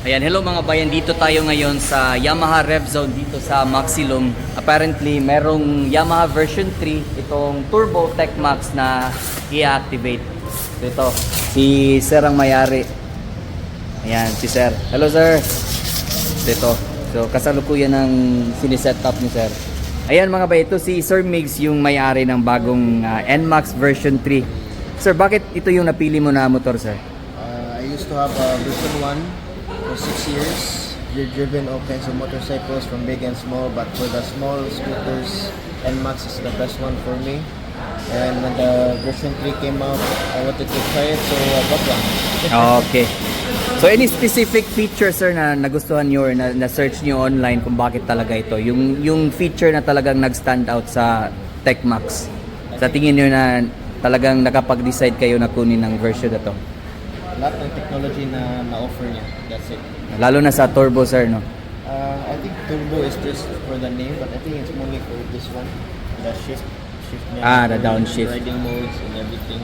Ayan, hello mga bayan, dito tayo ngayon sa Yamaha Rev Zone dito sa Maxilum. Apparently, merong Yamaha version 3, itong Turbo Tech Max na i-activate. Ito, si Sir ang mayari. Ayan, si Sir. Hello Sir. Ito, so kasalukuyan ng siniset up ni Sir. Ayan mga bayan, ito si Sir Migs yung may-ari ng bagong NMAX version 3. Sir, bakit ito yung napili mo na motor, Sir? I used to have a version 1 for 6 years. We've driven all kinds of motorcycles from big and small, but for the small scooters, NMAX is the best one for me. And when the version 3 came out, I wanted to try it, so I bought one. Okay. So any specific feature, Sir, na nagustuhan nyo or na-search nyo online kung bakit talaga ito? Yung feature na talagang nag-stand out sa TechMax? Sa tingin nyo na talagang nakapag-decide kayo na kunin ng version na to? Lahat ng technology na na-offer niya, that's it. Lalo na sa turbo, Sir, no? I think turbo is just for the name, but I think it's only for this one. The shift niya. The downshift. Riding modes and everything.